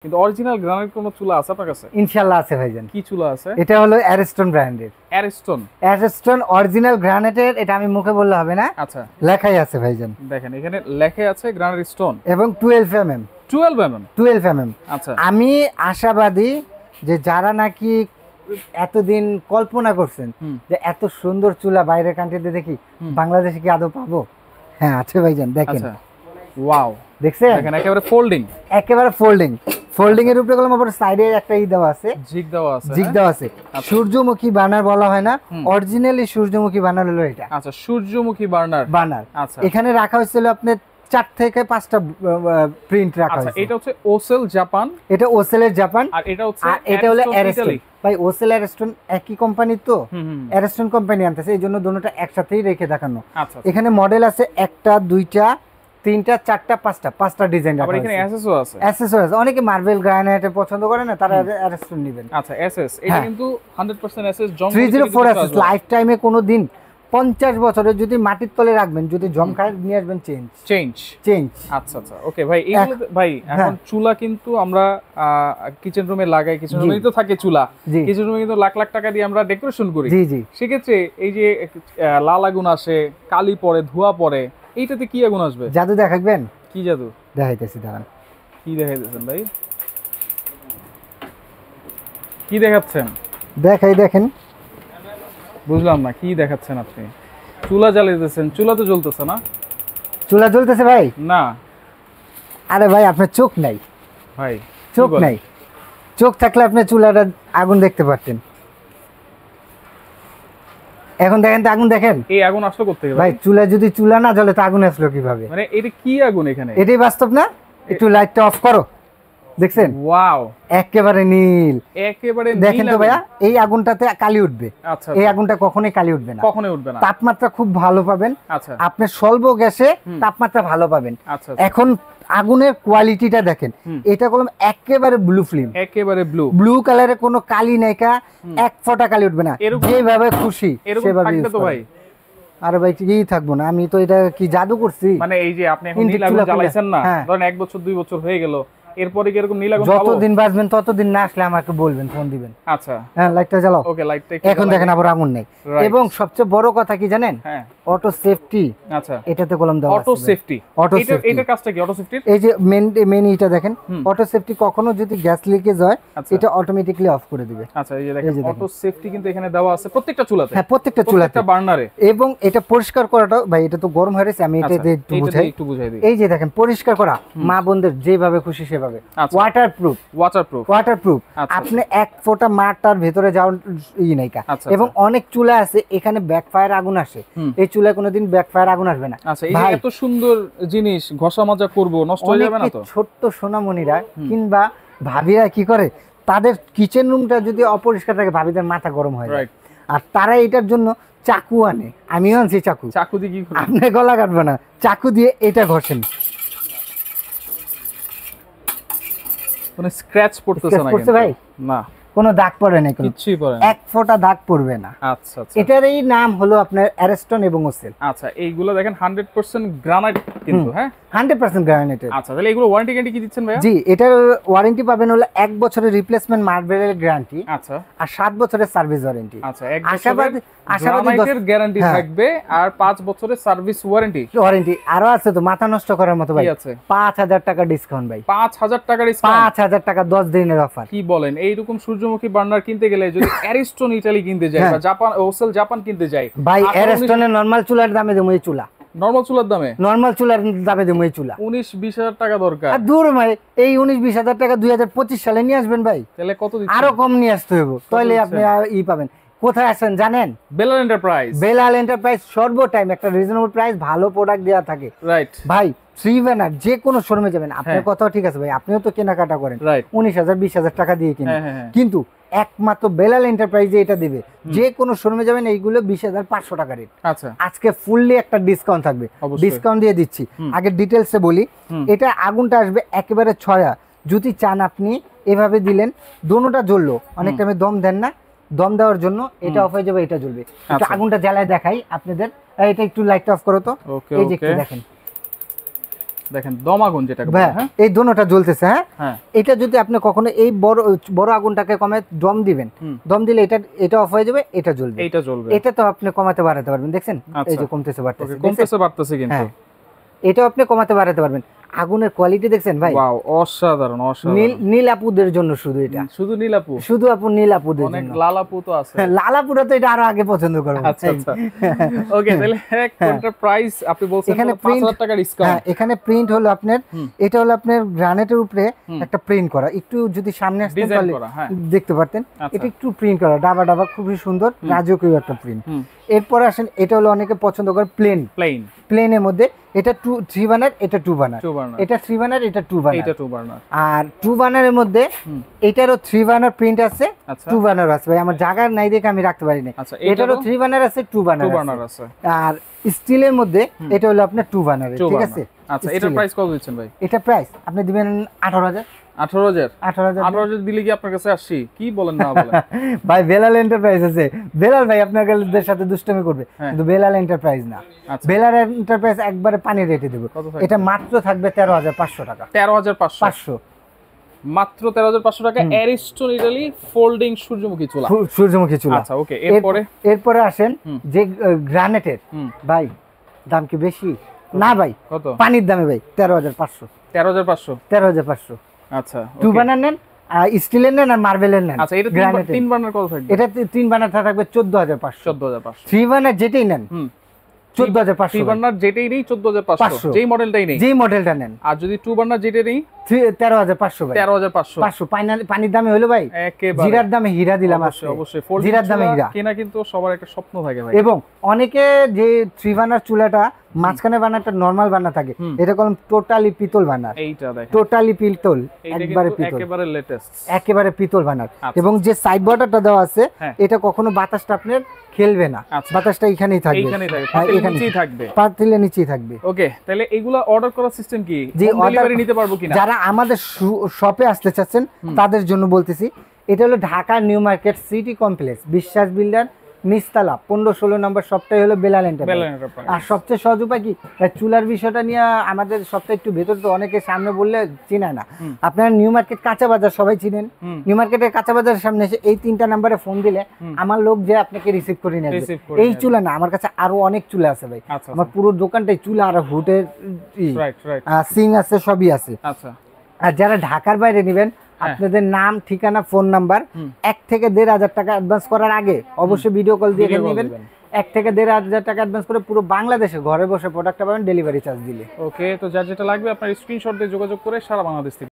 কিন্তু original granite কোন চুলা আছে আপনার কাছে? ইনশাআল্লাহ আছে ভাইজান। কি চুলা আছে? এটা হলো অ্যারেস্টন ব্র্যান্ডের। অ্যারেস্টন অরিজিনাল গ্রানাইটের। এটা আমি মুখে বললে হবে না, আচ্ছা লেখাই আছে ভাইজান। দেখেন এখানে লেখাই আছে গ্রানাইট স্টোন এবং 12 mm। আচ্ছা আমি আশাবাদী যে যারা নাকি এতদিন কল্পনা করছেন যে এত সুন্দর চুলা বাইরের কান্ট্রিতে দেখি, বাংলাদেশে কি আদৌ পাবো? হ্যাঁ আছে ভাইজান, দেখেন। আচ্ছা ওয়াও, দেখছেন দেখেন একেবারে ফোল্ডিং এর উপরে কলম, আবার সাইডে একটা দেওয়া আছে, জিগ দেওয়া আছে। সূর্যমুখী বার্নার বলা হয় না, অরিজিনালি সূর্যমুখী বার্নার হলো এটা। আচ্ছা সূর্যমুখী বার্নার। আচ্ছা এখানে রাখা হয়েছিল আপনার 4 থেকে 5টা প্রিন্ট রাখা হয়েছে। এটা হচ্ছে ওসেল জাপান, এটা ওসেলের জাপান, আর এটা হলো অ্যারেস্টন। ভাই ওসেল অ্যারেস্টন একই কোম্পানি তো, অ্যারেস্টন কোম্পানি আনতেছে, এই জন্য দুটোটা একসাথেই রেখে দেখানো। এখানে মডেল আছে 1টা 2টা 3টা 4টা 5টা ডিজাইন রাখা আছে। আবার এখানে এসএসও আছে। অনেকে মার্বেল গ্রানাইট পছন্দ করে না, তারা অ্যারেস্টন নেবেন। আচ্ছা এসএস, এটা কিন্তু 100% এসএস জং 304 এসএস লাইফ টাইমে কোনো দিন 50 বছরের যদি মাটির তলে রাখবেন, যদি জং খায় নিয়ে আসবেন চেঞ্জ। আচ্ছা ওকে ভাই, এইগুলো ভাই এখন চুলা কিন্তু আমরা কিচেন রুমে লাগাই, কিচেন রুমেই তো থাকে চুলা, কিচেন রুমে কিন্তু লাখ লাখ টাকা দিয়ে আমরা ডেকোরেশন করি। জি সেক্ষেত্রে এই যে লাল আগুন আসে, কালি পড়ে, ধোঁয়া পড়ে, এইটাতে কি আগুন আসবে? জাদু দেখাবেন? কি জাদু দেখাইতেছি, দাঁড়ান। কি দেখাইতেছেন ভাই? কি দেখাচ্ছেন? দেখেন। বুঝলাম না কি দেখাচ্ছেন আপনি। চুলা জ্বালাইতেছেন, চুলা তো জ্বলতেছে না। চুলা জ্বলতেছে ভাই? না। আরে ভাই আপনার চোখ নাই ভাই, চোখ থাকলে আপনি চুলাটা আগুন দেখতে পারতেন। এখন দেখেন তো আগুন, দেখেন এই আগুন আসলো কোত্থেকে ভাই? চুলা যদি চুলা না জ্বলে তো আগুন আসলো কিভাবে? মানে এটা কি আগুন এখানে? এটাই বাস্তব না? একটু লাইটটা অফ করো, দেখছেন? ওয়াও, একেবারে নীল। দেখেন তো ভাইয়া, এই আগুনটাতে কালি উঠবে। আচ্ছা, এই আগুনটা কখনোই কালি উঠবে না, তাপমাত্রা খুব ভালো পাবেন। আচ্ছা, আপনি স্বল্প গ্যাসে তাপমাত্রা ভালো পাবেন। আচ্ছা, এখন আগুনের কোয়ালিটিটা দেখেন, এটা কলম একেবারে ব্লু ফ্লেম, একেবারে ব্লু কালারে কোনো কালি নাইকা, এক ফোঁটা কালি উঠবে না, যেভাবে খুশি সেভাবে ইউজ করবেন। ভাই আরে ভাই ঠিকই থাকবো না, আমি তো এটা কি জাদু করছি? মানে এই যে আপনি এখন নীল আগুন জ্বালাইছেন না, ধরেন 1 বছর 2 বছর হয়ে গেল, এরপরে কি এরকম নীল আগুন পাবো? যতদিন বাঁচবেন ততদিন না আসলে আমাকে বলবেন, ফোন দিবেন। আচ্ছা হ্যাঁ, লাইটটা জ্বালাও। ওকে, লাইটটা এখন দেখেন আবার আগুন নেই। এবং সবচেয়ে বড় কথা কি জানেন? হ্যাঁ, অটো সেফটি। আচ্ছা, এটাতে কলম দেওয়া আছে। অটো সেফটি, এটার কাজটা কি? অটো সেফটির এই যে মেন এটা দেখেন, অটো সেফটি কখনো যদি গ্যাস লিকেজ হয় এটা অটোমেটিক্যালি অফ করে দিবে। আচ্ছা, এই যে দেখেন অটো সেফটি কিন্তু এখানে দেওয়া আছে প্রত্যেকটা চুলাতে। হ্যাঁ, প্রত্যেকটা চুলাতে, বার্নারে। এবং এটা পরিষ্কার করাটা ভাই, এটা তো গরম হয়ে গেছে, আমি এটা একটু বুঝাই দিই। এই যে দেখেন পরিষ্কার করা, মা বোনদের যেভাবে খুশি সেভাবে। ওয়াটারপ্রুফ। আপনি এক ফোঁটা মাটার ভেতরে যাওয়ার নাইকা। এবং অনেক চুলা আছে এখানে ব্যাকফায়ার আগুন আসে, এই চুলায় কোনোদিন ব্যাকফায়ার আগুন আসবে না। আচ্ছা, এই এত সুন্দর জিনিস ঘষা মাজা করব, নষ্ট হয়ে যাবে না তো? ছোট্ট সোনামণিরা কিংবা ভাবিরা কি করে, তাদের কিচেন রুমটা যদি অপরিষ্কার থাকে ভাবিদের মাথা গরম হয়ে যায়, আর তারা এটার জন্য চাকু আনে। আমিও আনছি চাকু দিয়ে কি আপনি গলা কাটবে না, চাকু দিয়ে এটা ঘষেন। কোনো স্ক্র্যাচ পড়তেছে না কিন্তু? ভাই না, কোনো দাগ পড়ে না, কিছুই পড়ে না, এক ফোঁটা দাগ পড়বে না। আচ্ছা, এটারই নাম হলো আপনার অ্যারেস্টন এবং ওসেল। আচ্ছা, এইগুলো দেখেন 100% গ্রানাইট কিন্তু। হ্যাঁ, 100% গ্রানাইটের। আচ্ছা, তাহলে এগুলো ওয়ারেন্টি গ্যারান্টি কি দিচ্ছেন ভাইয়া? জি, এটার ওয়ারেন্টি পাবেন হলো 1 বছরের রিপ্লেসমেন্ট মার্বেলের গ্যারান্টি। আচ্ছা, আর 7 বছরের সার্ভিস ওয়ারেন্টি। আচ্ছা, আশাবাদী গ্রানাইটের গ্যারান্টি থাকবে, আর 5 বছরের সার্ভিস ওয়ারেন্টি। আরো আছে তো মাথা নষ্ট করার মতো ভাই, 5000 টাকা ডিসকাউন্ট ভাই। 5000 টাকা ডিসকাউন্ট, 5000 টাকা 10 দিনের অফার। কি বলেন? এইরকম সূর্যমুখী বার্নার কিনতে গেলে যদি অ্যারিস্টন ইতালি কিনতে যাই বা জাপান ওসেল জাপান কিনতে যাই, ভাই অ্যারিস্টনের নরমাল চুলার দামে দেবো এই চুলা। নরমাল চুলার দামে দেবো এই চুলা 19-20 হাজার টাকা দরকার। আর দূর ভাই, এই 19-20 হাজার টাকা 2025 সালে নিয়ে আসবেন ভাই, তাহলে কত দিচ্ছেন? আরো কম নিয়ে আসতে হবে, তাহলে আপনি পাবেন। কোথায় আছেন জানেন? বেলাল এন্টারপ্রাইজ সর্ব টাইম একটা রিজনেবল প্রাইস, ভালো প্রোডাক্ট দেওয়া থাকে। রাইট ভাই, থ্রি ব্যানার যে কোনো শোরুমে যাবেন, আপনার কথাও ঠিক আছে ভাই, আপনিও তো কেনাকাটা করেন 19,000-20,000 টাকা দিয়ে কিনেন, কিন্তু একমাত্র বেলাল এন্টারপ্রাইজে এটা দিবে। যে কোনো শোরুমে যাবেন এইগুলো 20,500 টাকা রেট। আচ্ছা, আজকে ফুললি একটা ডিসকাউন্ট থাকবে, ডিসকাউন্ট দিয়ে দিচ্ছি। আগে ডিটেলসে বলি, এটা আগুনটা আসবে একেবারে ছড়া। যদি চান আপনি এভাবে দিলেন, দোনোটা জ্বললো, অনেক টাইমে দম দেন না, দম দেওয়ার জন্য এটা অফ হয়ে যাবে, এটা জ্বলবে। একটু আগুনটা জ্বালায় দেখাই আপনাদের, এটা একটু লাইট অফ করো তো। এই যে একটু দেখেন, দেখেন দম আগুন যেটা বলে, হ্যাঁ এই দোনোটা জ্বলতেছে। হ্যাঁ এটা যদি আপনি কখনো এই বড় আগুনটাকে কমে দম দিবেন, দম দিলে এটা অফ হয়ে যাবে, এটা জ্বলবে, এটা তো আপনি কমাতে বাড়াতে পারবেন। দেখছেন এই যে কমতেছে বাড়তেছে কিন্তু এটাও আপনি কমাতে বাড়াতে পারবেন। আগুনের কোয়ালিটি দেখছেন ভাই, ওয়াও অসাধারণ নীল আপুদের জন্য শুধু এটা, শুধু নীল আপু, শুধু আপু নীল আপুদের জন্য। অনেক লাল আপু তো আছে, লাল আপুরা তো এটা আরো আগে পছন্দ করে। আচ্ছা আচ্ছা ওকে, তাহলে কোনটা প্রাইস আপনি বলছেন এখানে 5000 টাকা ডিসকাউন্ট। হ্যাঁ এখানে প্রিন্ট হলো আপনার, এটা হলো আপনার গ্রানাইটের উপরে একটা প্রিন্ট করা, একটু যদি সামনে আসতেন তাহলে দেখতে পারতেন, এটা একটু প্রিন্ট করা ডাবা ডাবা, খুবই সুন্দর রাজকীয় একটা প্রিন্ট। এরপর আসেন, এটা হলো অনেকে পছন্দ করে প্লেনের মধ্যে, এটা 3 বার্নার, এটা 2 বার্নার, এটা 3 বার্নার, এটা 2 বার্নার। আর 2 বার্নারের মধ্যে এটারও 3 বার্নার প্রিন্ট আছে, 2 বার্নার আছে। ভাই আমার জায়গা নাই দেখে আমি রাখতে পারি না, এটারও 3 বার্নার আছে, 2 বার্নার আছে। আর স্টিলের মধ্যে এটা হলো আপনার 2 বার্নার, ঠিক আছে। আচ্ছা এটার প্রাইস কত দিচ্ছেন ভাই? এটা প্রাইস আপনি দিবেন 18000। 18000 দিলে কি আপনার কাছে আসছি? কি বলেন না বলেন ভাই বেলাল এন্টারপ্রাইজ আছে, বেলাল ভাই আপনাদের সাথে দুষ্টুমি করবে, কিন্তু বেলাল এন্টারপ্রাইজ না। বেলাল এন্টারপ্রাইজ একবারে পানি রেটে দেব, এটা মাত্র থাকবে 13500 টাকা। 13500 মাত্র 13500 টাকা। অ্যারিস্টন ইটালি ফোল্ডিং সূর্যমুখী চুলা। আচ্ছা ওকে, এরপরে আসেন যে গ্রানাইটের, ভাই দাম কি বেশি না ভাই? কত? পানির দামে ভাই 13500। আচ্ছা 2 বার্নার নেন, স্টিলের নেন আর মার্বেলের নেন। আচ্ছা এটা 3 বার্নার কত থাকবে? এটা 3 বার্নার থাকবে 14500। 3 বার্নার যেটাই নেন 14500। 3 বার্নার যেটাই নেই 14500, যেই মডেলটাই নেই, যেই মডেলটা নেন। আর যদি 2 বার্নার যেটা নেই 13500 ভাই। 13500 পানির দামে হলো ভাই, একেবারে জিরার দামে হীরা দিলাম। অবশ্যই জিরার দামে হীরা কেনা কিন্তু সবার একটা স্বপ্ন থাকে ভাই। এবং অনেকে যে 3 বার্নার চুলাটা মাঝখানে বার্নারটা নরমাল বার্নার থাকে, এটা কলম টোটালি পিতল বার্নার, এইটা দেখেন টোটালি পিতল, একবারে পিতল, একেবারে লেটেস্ট, একেবারে পিতল বার্নার। এবং যে সাইড বর্ডারটা দেওয়া আছে, এটা কখনো বাতাসটা আপনার খেলবে না, বাতাসটা এখানেই থাকবে, পাতিলের নিচেই থাকবে। ওকে, তাহলে এগুলা অর্ডার করার সিস্টেম কি? ডেলিভারি নিতে পারবো কিনা? যারা আমাদের শপে আসতে চাচ্ছেন তাদের জন্য বলতেছি, এটা হলো Dhaka new market city complex, বিশ্বাস বিল্ডার, নিচতলা 15-16 নম্বর সবটাই হলো বেলাল এন্টারপ্রাইজ। আর সবচেয়ে সহজ উপায় কি, চুলার বিষয়টা নিয়ে আমাদের সবটা একটু ভেতর, তো অনেকে সামনে বললে চিনা না। আপনারা নিউ মার্কেট কাঁচা বাজার সবাই চিনেন, নিউ মার্কেটের কাঁচা বাজারের সামনে এসে এই 3টা নাম্বারে ফোন দিলে আমার লোক যে আপনাকে রিসিভ করে নেবে। এই চুলা না, আমার কাছে আরো অনেক চুলা আছে ভাই, আমার পুরো দোকানটাই চুলা আর হুটের সিং আছে, সবই আছে। আর যারা ঢাকার বাইরে নেবেন, আপনাদের নাম, ঠিকানা, ফোন নাম্বার, 1 থেকে 1500 টাকা অ্যাডভান্স করার আগে অবশ্যই ভিডিও কল দিয়ে নেবেন। 1 থেকে 1500 টাকা অ্যাডভান্স করে পুরো বাংলাদেশে ঘরে বসে প্রোডাক্টটা পাবেন ডেলিভারি চার্জ দিলে। ওকে, তো যার যেটা লাগবে আপনার স্ক্রিনশট দিয়ে যোগাযোগ করে সারা বাংলাদেশ থেকে